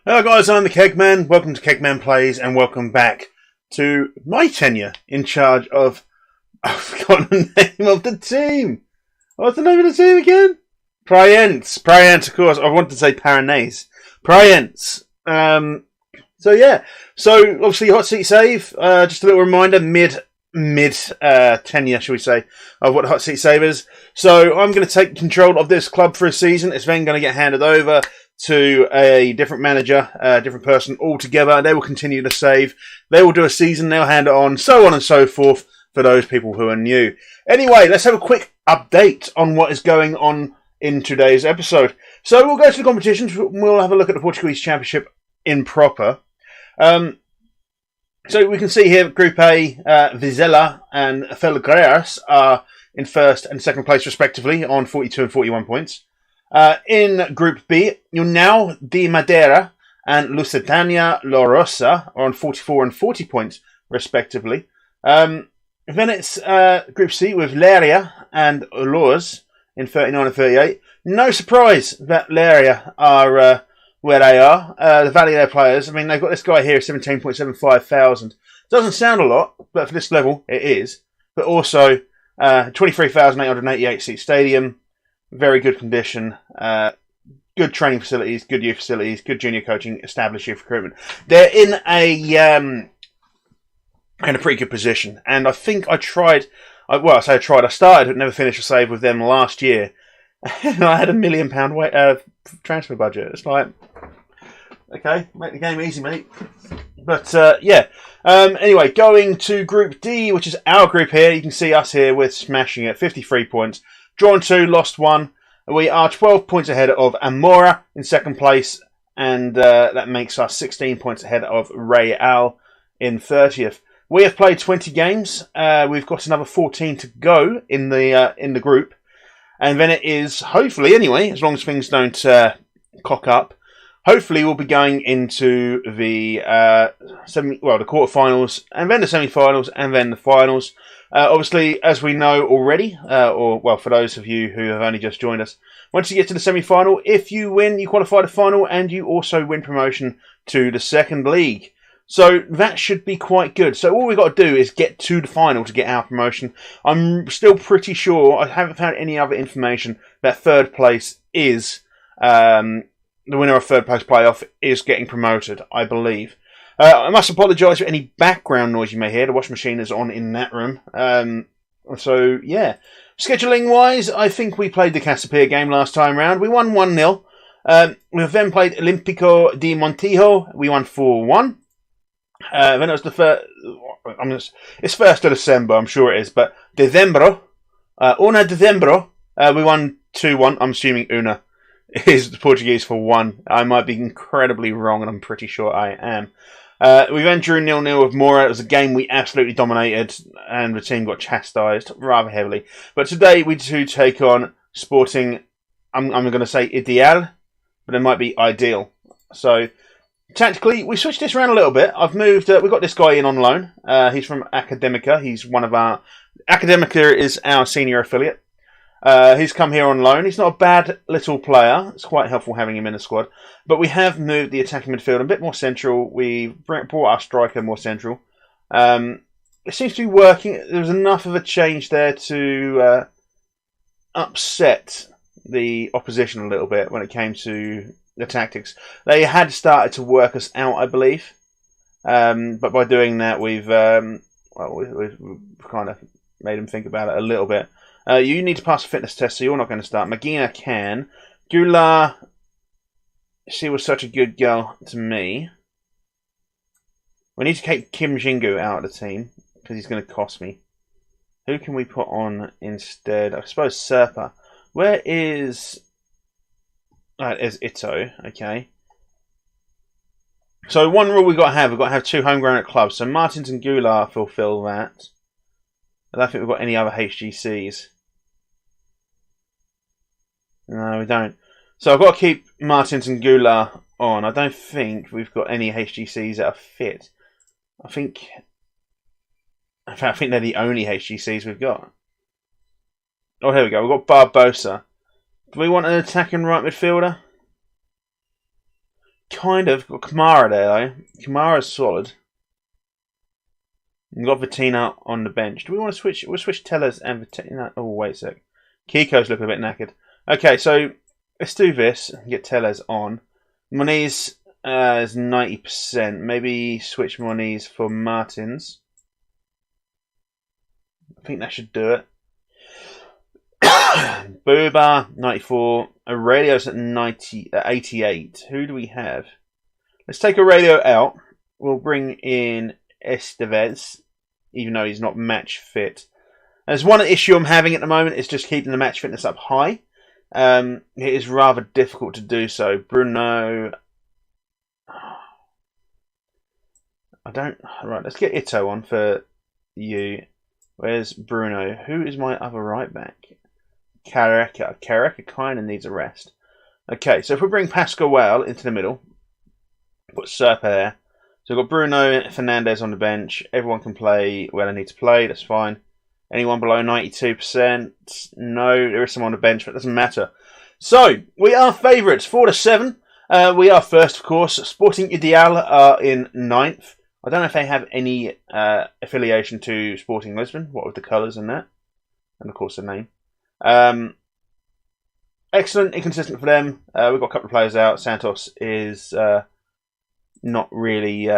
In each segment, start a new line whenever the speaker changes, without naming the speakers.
Hello guys, I'm the Keg Man. Welcome to Keg Man Plays and welcome back to my tenure in charge of... I've forgotten the name of the team. What's the name of the team again? Praiense, of course. I wanted to say Praiense. Praiense. So obviously hot seat save. Just a little reminder, mid tenure, shall we say, of what the hot seat save is. So I'm going to take control of this club for a season. It's then going to get handed over to a different manager, a different person altogether. They will continue to save. They will do a season. They'll hand it on and so forth for those people who are new. Anyway, let's have a quick update on what is going on in today's episode. So we'll go to the competitions. We'll have a look at the Portuguese Championship in proper. So we can see here Group A, Vizela and Felgueiras are in first and second place respectively on 42 and 41 points. In Group B, União de Madeira and Lusitania La Rosa are on 44 and 40 points respectively. Then it's Group C with Leiria and Lourdes in 39 and 38. No surprise that Leiria are where they are. The value of their players, I mean, they've got this guy here, 17.75 thousand. Doesn't sound a lot, but for this level, it is. But also, 23,888 seat stadium, very good condition, good training facilities, good youth facilities, good junior coaching, established youth recruitment. They're in a pretty good position, and I think I started but never finished a save with them last year. And I had £1 million transfer budget. It's like, okay, make the game easy, mate. But anyway, going to Group D, which is our group here. You can see us here. We're smashing it. 53 points, drawn 2, lost 1. We are 12 points ahead of Amora in second place, and that makes us 16 points ahead of Real in 30th. We have played 20 games. We've got another 14 to go in the group. And then it is, hopefully anyway, as long as things don't cock up, hopefully we'll be going into the the quarterfinals, and then the semi-finals, and then the finals. Obviously, as we know already, for those of you who have only just joined us, once you get to the semi-final, if you win, you qualify the final, and you also win promotion to the second league. So that should be quite good. So all we've got to do is get to the final to get our promotion. I'm still pretty sure, I haven't found any other information, that third place is, the winner of third place playoff is getting promoted, I believe. I must apologise for any background noise you may hear. The washing machine is on in that room. So, yeah. Scheduling-wise, I think we played the Casapia game last time round. We won 1-0. We've then played Olímpico de Montijo. We won 4-1. Then it was the first... it's 1st of December, I'm sure it is. But Dezembro. Una Dezembro. We won 2-1. I'm assuming Una is the Portuguese for 1. I might be incredibly wrong, and I'm pretty sure I am. We then drew 0-0 with Mora. It was a game we absolutely dominated, and the team got chastised rather heavily. But today we do take on Sporting, I'm going to say Ideal, but it might be Ideal. So, tactically, we switched this around a little bit. I've moved, we've got this guy in on loan. He's from Academica. He's one of our... Academica is our senior affiliate. He's come here on loan. He's not a bad little player. It's quite helpful having him in the squad. But we have moved the attacking midfield a bit more central. We brought our striker more central. It seems to be working. There was enough of a change there to upset the opposition a little bit when it came to the tactics. They had started to work us out, I believe. But by doing that, we've kind of made them think about it a little bit. You need to pass a fitness test, so you're not going to start. Magina can. Gula, she was such a good girl to me. We need to take Kim Jingu out of the team, because he's going to cost me. Who can we put on instead? I suppose Serpa. Where is... there's Ito, okay. So one rule we've got to have 2 homegrown at clubs. So Martins and Goulart fulfill that. I don't think we've got any other HGCs. No, we don't. So I've got to keep Martins and Goulart on. I don't think we've got any HGCs that are fit. I think they're the only HGCs we've got. Oh, here we go. We've got Barbosa. Do we want an attacking right midfielder? kind of got Kamara there, though. Kamara's solid. We've got Vitina on the bench. Do we want to switch? We'll switch Tellers and Vitina. Oh, wait a sec. Kiko's looking a bit knackered. Okay, so let's do this. Get Tellers on. Moniz is 90%. Maybe switch Moniz for Martins. I think that should do it. Booba, 94. Aurelio's at 88. Who do we have? Let's take Aurelio out. We'll bring in Estevez, even though he's not match fit. There's one issue I'm having at the moment, is just keeping the match fitness up high. It is rather difficult to do so. Bruno... Right, let's get Ito on for you. Where's Bruno? Who is my other right back? Carreca. Carreca kind of needs a rest. Okay, so if we bring Pascual into the middle, put Serpa there. So we've got Bruno Fernandez on the bench. Everyone can play where they need to play. That's fine. Anyone below 92%? No, there is someone on the bench, but it doesn't matter. So, we are favourites, 4-7. We are first, of course. Sporting Ideal are in 9th. I don't know if they have any affiliation to Sporting Lisbon. What with the colours and that. And, of course, the name. Excellent, inconsistent for them. We've got a couple of players out. Santos is not really...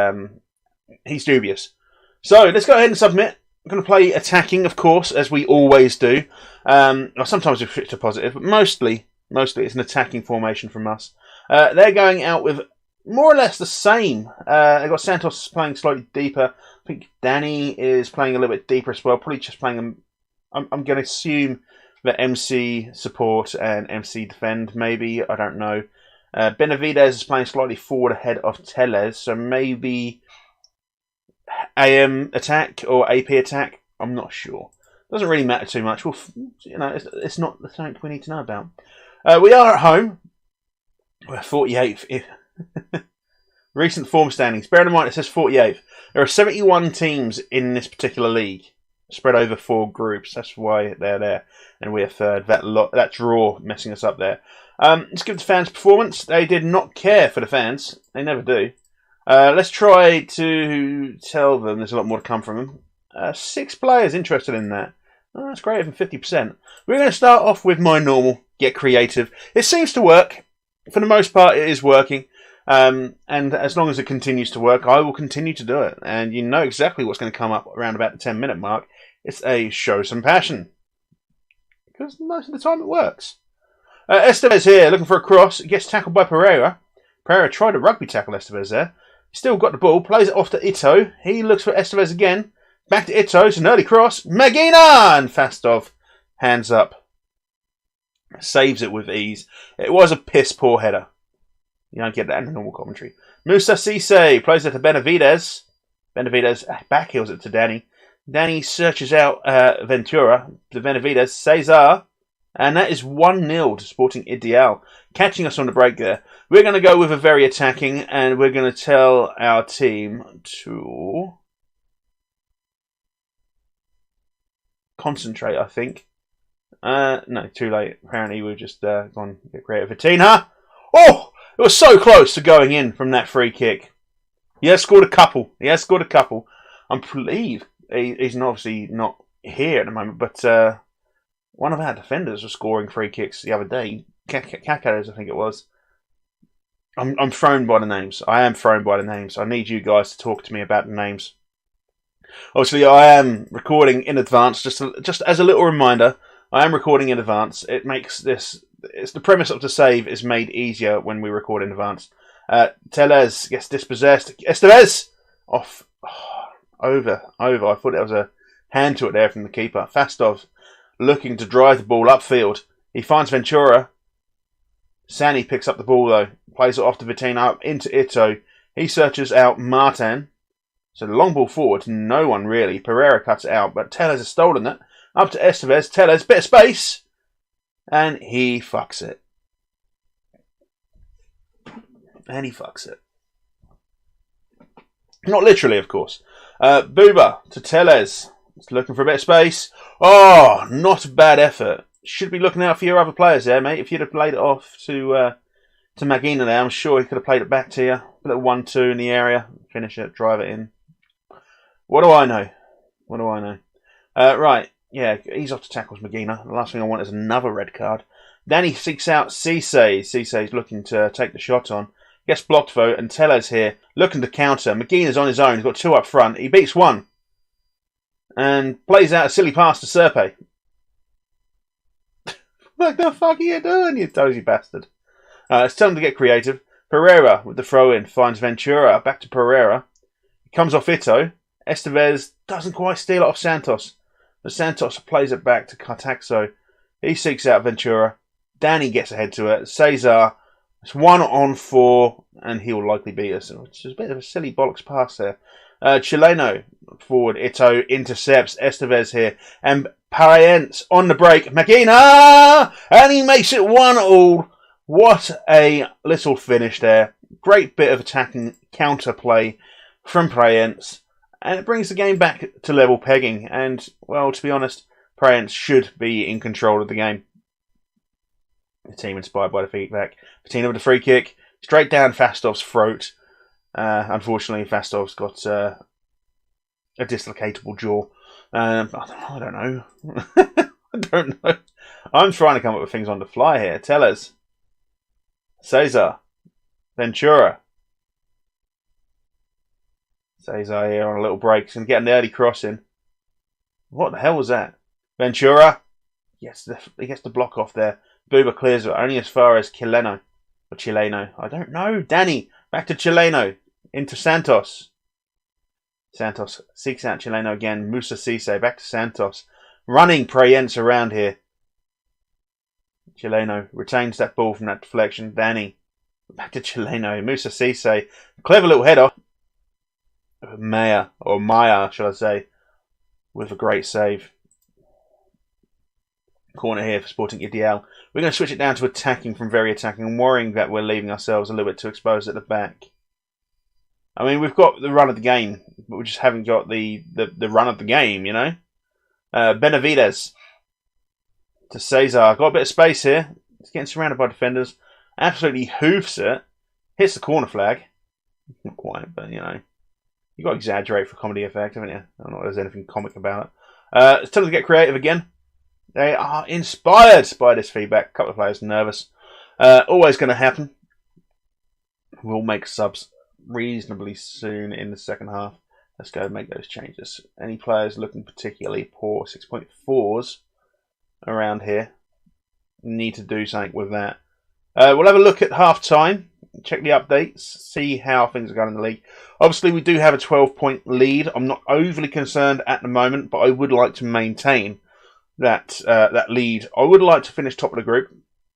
he's dubious. So, let's go ahead and submit. I'm going to play attacking, of course, as we always do. Sometimes we switch to positive, but mostly it's an attacking formation from us. They're going out with more or less the same. They've got Santos playing slightly deeper. I think Danny is playing a little bit deeper as well. Probably just playing... I'm going to assume that MC support and MC defend, maybe. I don't know. Benavidez is playing slightly forward ahead of Tellez, so maybe AM attack or AP attack. I'm not sure. Doesn't really matter too much. Well, it's not something we need to know about. We are at home. We're 48th. Recent form standings. Bear in mind it says 48th. There are 71 teams in this particular league, spread over 4 groups. That's why they're there, and we're third. That draw messing us up there. Let's give the fans performance. They did not care for the fans. They never do. Let's try to tell them there's a lot more to come from them. 6 players interested in that. Oh, that's greater than 50%. We're going to start off with my normal, get creative. It seems to work. For the most part, it is working. And as long as it continues to work, I will continue to do it. And you know exactly what's going to come up around about the 10-minute mark. It's a show some passion. Because most of the time it works. Estevez here, looking for a cross. Gets tackled by Pereira. Pereira tried to rugby tackle Estevez there. Still got the ball. Plays it off to Ito. He looks for Estevez again. Back to Ito. It's an early cross. Magina! And Fastov, hands up. Saves it with ease. It was a piss poor header. You don't get that in the normal commentary. Musa Cisse plays it to Benavidez. Benavidez backheels it to Danny. Danny searches out Ventura to Benavidez. Cesar. And that is 1-0 to Sporting Ideal. Catching us on the break there. We're going to go with a very attacking, and we're going to tell our team to concentrate, I think. No, too late. Apparently we've just gone to get creative. Vitina! Oh! It was so close to going in from that free kick. He has scored a couple. I'm believe he's obviously not here at the moment, but one of our defenders was scoring free kicks the other day. Kakos, I think it was. I'm thrown by the names. I am thrown by the names. I need you guys to talk to me about the names. Obviously, I am recording in advance. Just as a little reminder, I am recording in advance. It makes this... It's the premise of the save is made easier when we record in advance. Tellez gets dispossessed. Estevez! Off. Oh, over. I thought there was a hand to it there from the keeper. Fastov looking to drive the ball upfield. He finds Ventura. Sani picks up the ball though. Plays it off to Vitina, up into Ito. He searches out Martin. So the long ball forward, no one really. Pereira cuts it out, but Tellez has stolen it. Up to Estevez. Tellez, bit of space. And he fucks it. Not literally, of course. Booba to Tellez. He's looking for a bit of space. Oh, not a bad effort. Should be looking out for your other players there, mate. If you'd have played it off to to Magina there. I'm sure he could have played it back to you. A little 1-2 in the area. Finish it, drive it in. What do I know? What do I know? Right, yeah, he's off to tackles Magina. The last thing I want is another red card. Danny seeks out Cisse. Cisse's looking to take the shot on. Gets blocked though, and Tellez here looking to counter. Magina's on his own. He's got 2 up front. He beats 1. And plays out a silly pass to Serpe. What the fuck are you doing, you dozy bastard? It's time to get creative. Pereira with the throw-in finds Ventura. Back to Pereira. He comes off Ito. Estevez doesn't quite steal it off Santos. But Santos plays it back to Cartaxo. He seeks out Ventura. Danny gets ahead to it. Cesar, it's 1-on-4, and he will likely beat us. Which is a bit of a silly bollocks pass there. Chileno forward. Ito intercepts Estevez here. And Praiense on the break. Magina! And he makes it 1-1. What a little finish there. Great bit of attacking counterplay from Praiense. And it brings the game back to level pegging. And, well, to be honest, Praiense should be in control of the game. The team inspired by the feedback. Patina with the free kick. Straight down Fastov's throat. Unfortunately, Fastov's got a dislocatable jaw. I don't know. I don't know. I'm trying to come up with things on the fly here. Tell us. Cesar. Ventura. Cesar here on a little break. He's going to get an early crossing. What the hell was that? Ventura. Yes, he gets the block off there. Buba clears it only as far as Chileno. Or Chileno. I don't know. Danny. Back to Chileno. Into Santos. Santos seeks out Chileno again. Musa Cisse. Back to Santos. Running Praiense around here. Chileno retains that ball from that deflection. Danny. Back to Chileno. Musa Cisse. Clever little header. Maya, shall I say. With a great save. Corner here for Sporting Ideal. We're going to switch it down to attacking from very attacking. I'm worrying that we're leaving ourselves a little bit too exposed at the back. I mean, we've got the run of the game, but we just haven't got the run of the game, you know? Benavides to Cesar. Got a bit of space here. He's getting surrounded by defenders. Absolutely hoofs it. Hits the corner flag. Not quite, but, you know. You've got to exaggerate for comedy effect, haven't you? I don't know if there's anything comic about it. It's time to get creative again. They are inspired by this feedback. A couple of players nervous. Always going to happen. We'll make subs reasonably soon in the second half. Let's go and make those changes. Any players looking particularly poor? 6.4s around here. Need to do something with that. We'll have a look at half time. Check the updates. See how things are going in the league. Obviously, we do have a 12-point lead. I'm not overly concerned at the moment, but I would like to maintain that lead. I would like to finish top of the group.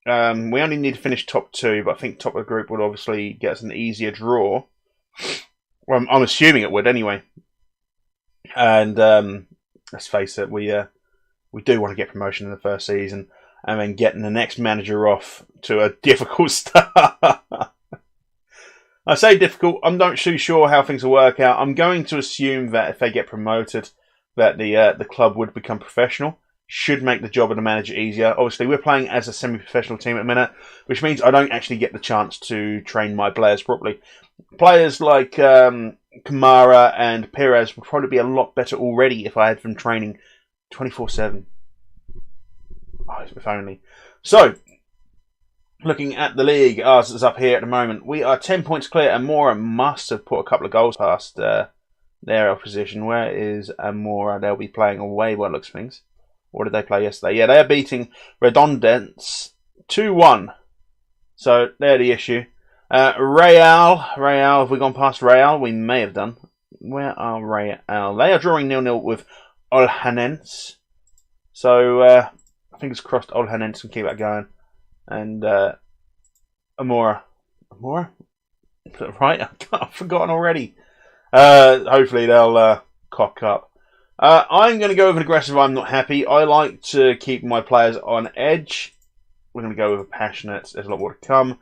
We only need to finish top 2, but I think top of the group would obviously get us an easier draw. Well, I'm assuming it would anyway. And let's face it, we do want to get promotion in the first season, and then getting the next manager off to a difficult start. I say difficult. I'm not too sure how things will work out. I'm going to assume that if they get promoted, that the club would become professional. Should make the job of the manager easier. Obviously, we're playing as a semi-professional team at the minute, which means I don't actually get the chance to train my players properly. Players like Kamara and Perez would probably be a lot better already if I had them training 24/7. Oh, if only. So, looking at the league, ours is up here at the moment. We are 10 points clear, and Mora must have put a couple of goals past their opposition. Where is Mora? They'll be playing away by the looks of things. What did they play yesterday? Yeah, they are beating Redondance 2-1. So, they're the issue. Real, have we gone past Real? We may have done. Where are Real? They are drawing 0-0 with Olhanense. So, fingers crossed Olhanense can keep that going. And Amora. Amora? Right? I've forgotten already. Hopefully they'll cock up. I'm going to go with an aggressive. I'm not happy. I like to keep my players on edge. We're going to go with a passionate. There's a lot more to come.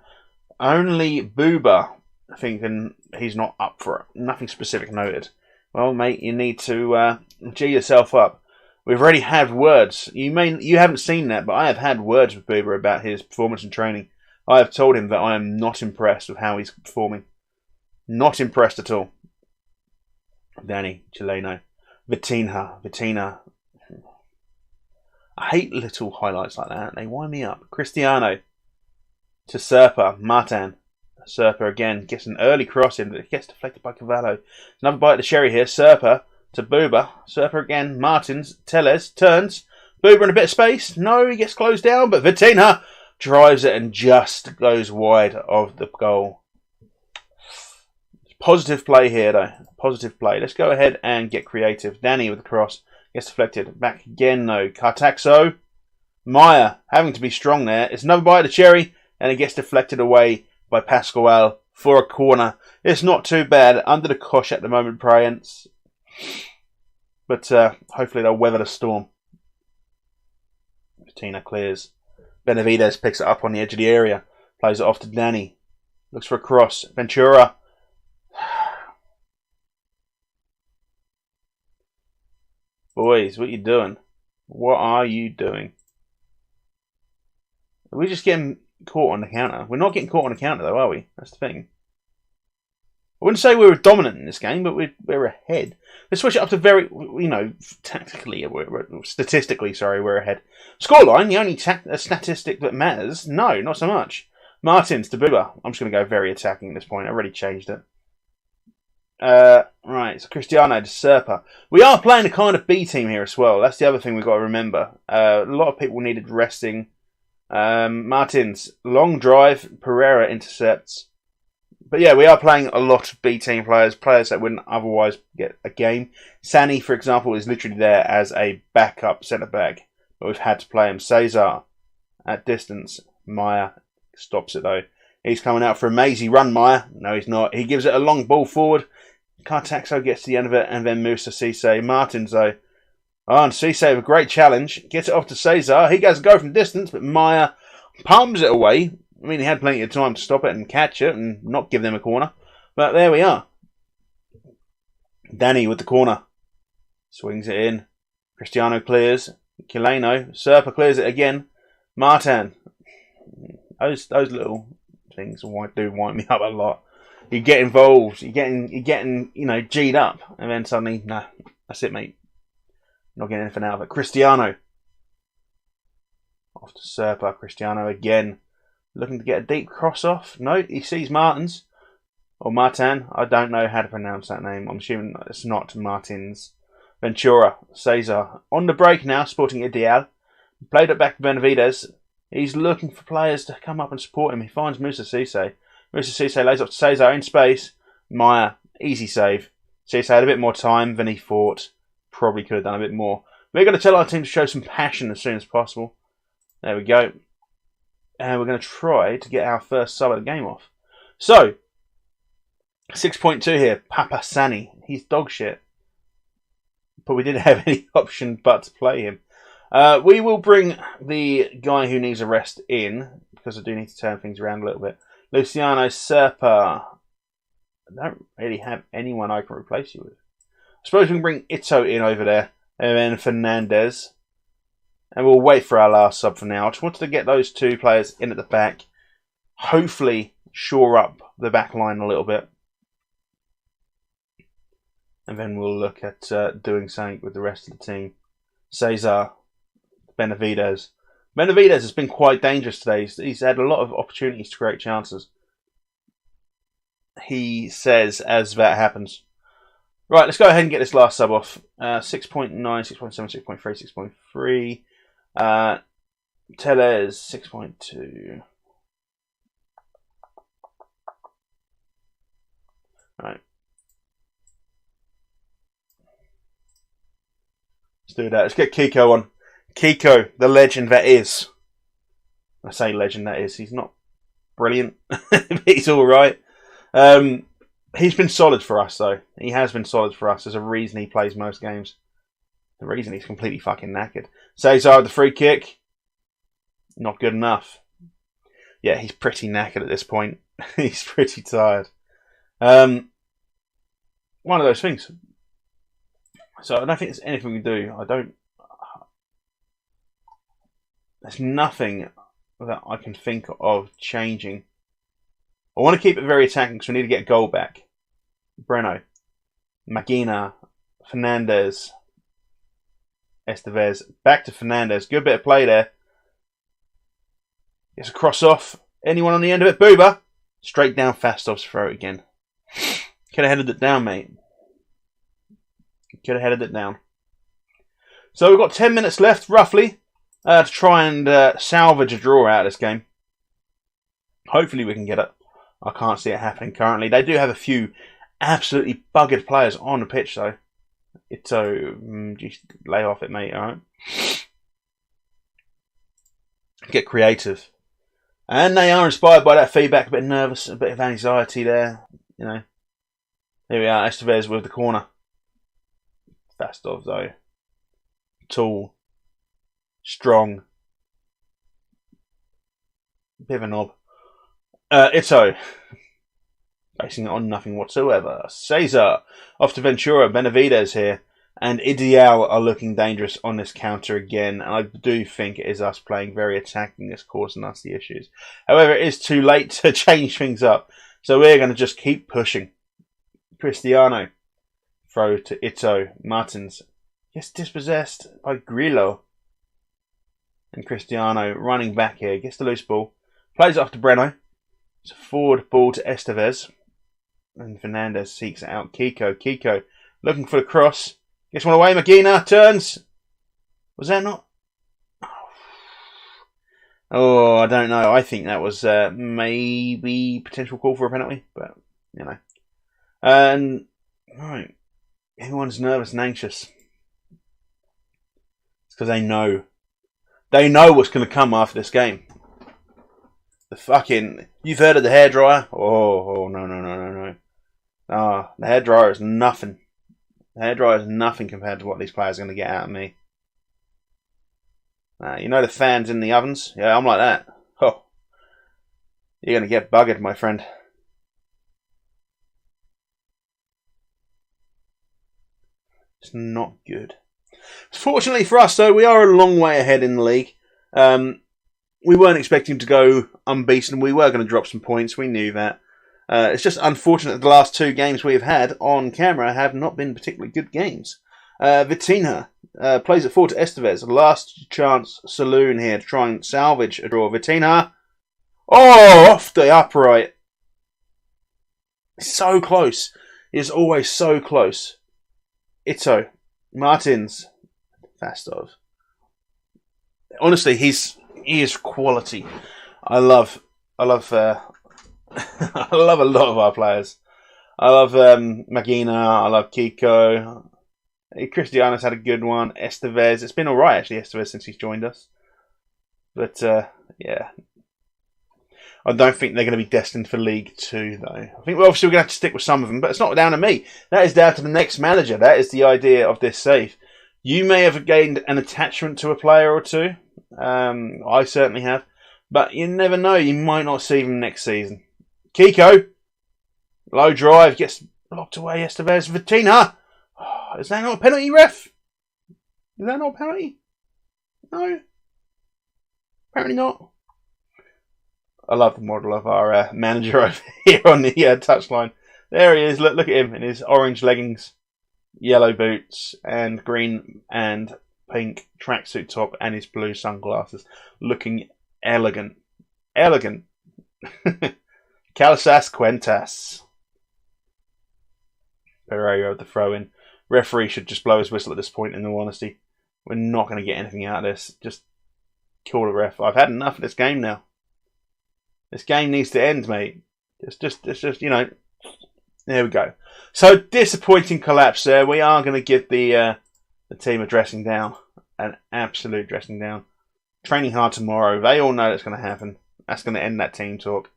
Only Booba thinking he's not up for it. Nothing specific noted. Well, mate, you need to G yourself up. We've already had words. You haven't seen that, but I have had words with Booba about his performance and training. I have told him that I am not impressed with how he's performing. Not impressed at all. Danny, Chileno, Vitina. I hate little highlights like that. They wind me up. Cristiano to Serpa, Martin. Serpa again gets an early cross in, but it gets deflected by Cavallo. Another bite of the sherry here. Serpa to Buba. Serpa again. Martins. Tellez turns. Buba in a bit of space. No, he gets closed down, but Vitina drives it and just goes wide of the goal. Positive play here, though. Positive play. Let's go ahead and get creative. Danny with the cross. Gets deflected. Back again, though. Cartaxo. Maya having to be strong there. It's another bite of the cherry, and it gets deflected away by Pascual for a corner. It's not too bad. Under the cosh at the moment, Praiense. But hopefully they'll weather the storm. Tina clears. Benavides picks it up on the edge of the area. Plays it off to Danny. Looks for a cross. Ventura. Boys, what are you doing? What are you doing? Are we just getting caught on the counter? We're not getting caught on the counter, though, are we? That's the thing. I wouldn't say we were dominant in this game, but we're ahead. Let's switch it up to very, tactically, statistically, we're ahead. Scoreline, the only statistic that matters? No, not so much. Martins to Buba. I'm just going to go very attacking at this point. I already changed it. Right, so Cristiano to Serpa. We are playing a kind of B team here as well. That's the other thing we've got to remember. A lot of people needed resting. Martins, long drive. Pereira intercepts. But yeah, we are playing a lot of B team players that wouldn't otherwise get a game. Sani, for example, is literally there as a backup centre back, but we've had to play him. Cesar at distance. Maya stops it though. He's coming out for a mazy run, Maya. No, he's not. He gives it a long ball forward. Cartaxo gets to the end of it, and then moves to Cisse. Martins though. Oh, and Cisse with a great challenge. Gets it off to Cesar. He goes to go from distance, but Maya palms it away. I mean, he had plenty of time to stop it and catch it and not give them a corner. But there we are. Danny with the corner. Swings it in. Cristiano clears. Chileno. Serpa clears it again. Martin. Those little things do wind me up a lot. You get involved. You're getting, G'd up. And then suddenly, nah, that's it, mate. Not getting anything out of it. Cristiano. Off to Serpa. Cristiano again. Looking to get a deep cross off. No, he sees Martins. Or Martin. I don't know how to pronounce that name. I'm assuming it's not Martins. Ventura. Cesar. On the break now, sporting Ideal. Played it back to Benavides. He's looking for players to come up and support him. He finds Musa Cisse. Musa Cisse lays off to Cesar in space. Maya. Easy save. Cisse had a bit more time than he thought. Probably could have done a bit more. We're going to tell our team to show some passion as soon as possible. There we go. And we're going to try to get our first sub of the game off. So, 6.2 here. Papa Sani. He's dog shit. But we didn't have any option but to play him. We will bring the guy who needs a rest in, because I do need to turn things around a little bit. Luciano Serpa. I don't really have anyone I can replace you with. I suppose we can bring Ito in over there. And then Fernandez. And we'll wait for our last sub for now. I just wanted to get those two players in at the back. Hopefully shore up the back line a little bit. And then we'll look at doing something with the rest of the team. Cesar. Benavides. Benavides has been quite dangerous today. He's had a lot of opportunities to create chances. He says as that happens. Right, let's go ahead and get this last sub off. 6.9, 6.7, 6.3, 6.3. Tellez 6.2. Right. Let's do that. Let's get Kiko on. Kiko, the legend that is. I say legend that is. He's not brilliant, but he's all right. He's been solid for us, though. He has been solid for us. There's a reason he plays most games. The reason he's completely fucking knackered. Cesar, the free kick. Not good enough. Yeah, he's pretty knackered at this point. He's pretty tired. One of those things. So I don't think there's anything we can do. There's nothing that I can think of changing. I want to keep it very attacking because we need to get a goal back. Breno, Magina, Fernandez, Estevez, back to Fernandez. Good bit of play there. Gets a cross off. Anyone on the end of it? Booba. Straight down Fastov's throat again. Could have headed it down, mate. Could have headed it down. So we've got 10 minutes left, roughly, to try and salvage a draw out of this game. Hopefully we can get it. I can't see it happening currently. They do have a few absolutely buggered players on the pitch, though. So, just lay off it, mate, alright? Get creative. And they are inspired by that feedback, a bit nervous, a bit of anxiety there, you know. Here we are, Estevez with the corner. Fastov, though. Tall. Strong. Bit of a knob. Ito. Basing it on nothing whatsoever. Cesar. Off to Ventura. Benavides here. And Ideal are looking dangerous on this counter again. And I do think it is us playing very attacking this causing us the issues. However, it is too late to change things up. So we're going to just keep pushing. Cristiano. Throw to Ito. Martins. Gets dispossessed by Grillo. And Cristiano running back here. Gets the loose ball. Plays it off to Breno. It's a forward ball to Estevez. And Fernandez seeks out Kiko. Kiko looking for the cross. Gets one away. Magina turns. Was that not? Oh, I don't know. I think that was maybe potential call for a penalty. But, you know. And, right. Everyone's nervous and anxious. It's because they know. They know what's going to come after this game. The fucking... You've heard of the hairdryer? Oh, no. Ah, the hairdryer is nothing. The hairdryer is nothing compared to what these players are going to get out of me. You know the fans in the ovens? Yeah, I'm like that. Oh, you're going to get buggered, my friend. It's not good. Fortunately for us, though, we are a long way ahead in the league. We weren't expecting to go unbeaten. We were going to drop some points. We knew that. It's just unfortunate that the last two games we've had on camera have not been particularly good games. Vitinha plays it forward to Estevez. Last chance saloon here to try and salvage a draw. Vitinha. Oh, off the upright. So close. He is always so close. Ito. Martins. Fastov. Honestly, he is quality. I love I love a lot of our players. I love Magina. I love Kiko. Cristiano's had a good one. Estevez. It's been alright, actually, Estevez, since he's joined us. But, yeah. I don't think they're going to be destined for League 2, though. I think obviously we're going to have to stick with some of them, but it's not down to me. That is down to the next manager. That is the idea of this save. You may have gained an attachment to a player or two. I certainly have. But you never know. You might not see them next season. Kiko. Low drive. Gets blocked away. Estevez. Vitinha. Oh, is that not a penalty, ref? Is that not a penalty? No. Apparently not. I love the model of our manager over here on the touchline. There he is. Look at him in his orange leggings, yellow boots, and green and pink tracksuit top, and his blue sunglasses. Looking elegant. Elegant. Calzas Cuentas. Pereira with the throw-in. Referee should just blow his whistle at this point, in all honesty. We're not going to get anything out of this. Just kill the ref. I've had enough of this game now. This game needs to end, mate. It's just, you know. There we go. So, disappointing collapse there. We are going to give the team a dressing down. An absolute dressing down. Training hard tomorrow. They all know that's going to happen. That's going to end that team talk.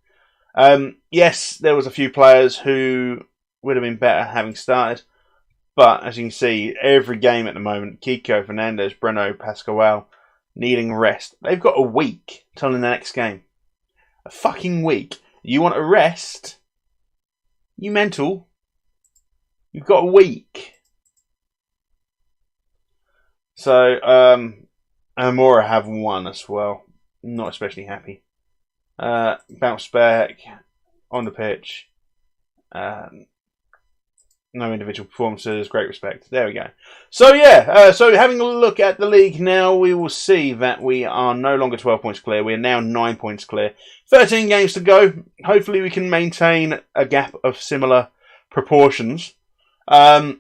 Yes, there was a few players who would have been better having started. But, as you can see, every game at the moment, Kiko, Fernandez, Breno, Pascual, needing rest. They've got a week till the next game. A fucking week. You want a rest? You mental? You've got a week. So, Amora have one as well. not especially happy. Bounce back on the pitch. No individual performances. Great respect. There we go. So yeah. So having a look at the league now, we will see that we are no longer 12 points clear. We are now 9 points clear. 13 games to go. Hopefully, we can maintain a gap of similar proportions. But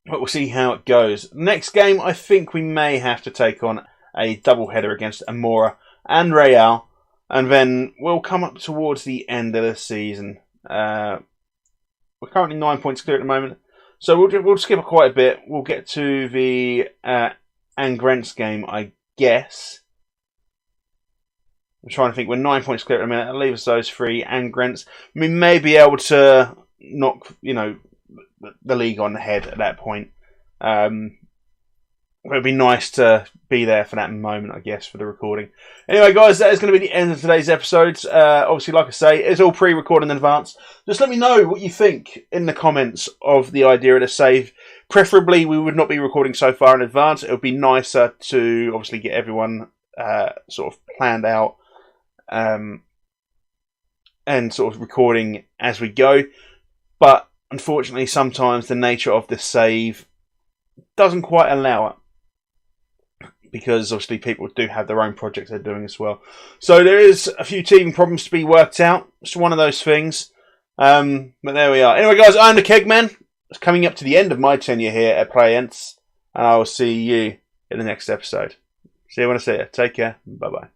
we'll see how it goes. Next game, I think we may have to take on a double header against Amora and Real, and then we'll come up towards the end of the season. We're currently 9 points clear at the moment, so we'll skip quite a bit. We'll get to the Angrens game, I guess. I'm trying to think. We're 9 points clear at the minute. That leaves those three. Angrens. We may be able to knock, the league on the head at that point. It would be nice to be there for that moment, I guess, for the recording. Anyway, guys, that is going to be the end of today's episodes. Obviously, like I say, it's all pre-recorded in advance. Just let me know what you think in the comments of the idea of the save. Preferably, we would not be recording so far in advance. It would be nicer to, obviously, get everyone sort of planned out and sort of recording as we go. But, unfortunately, sometimes the nature of the save doesn't quite allow it, because obviously people do have their own projects they're doing as well. So there is a few teething problems to be worked out. It's one of those things. But there we are. Anyway, guys, I'm the Keg Man. It's coming up to the end of my tenure here at Praiense, and I will see you in the next episode. See you when I see you. Take care. Bye-bye.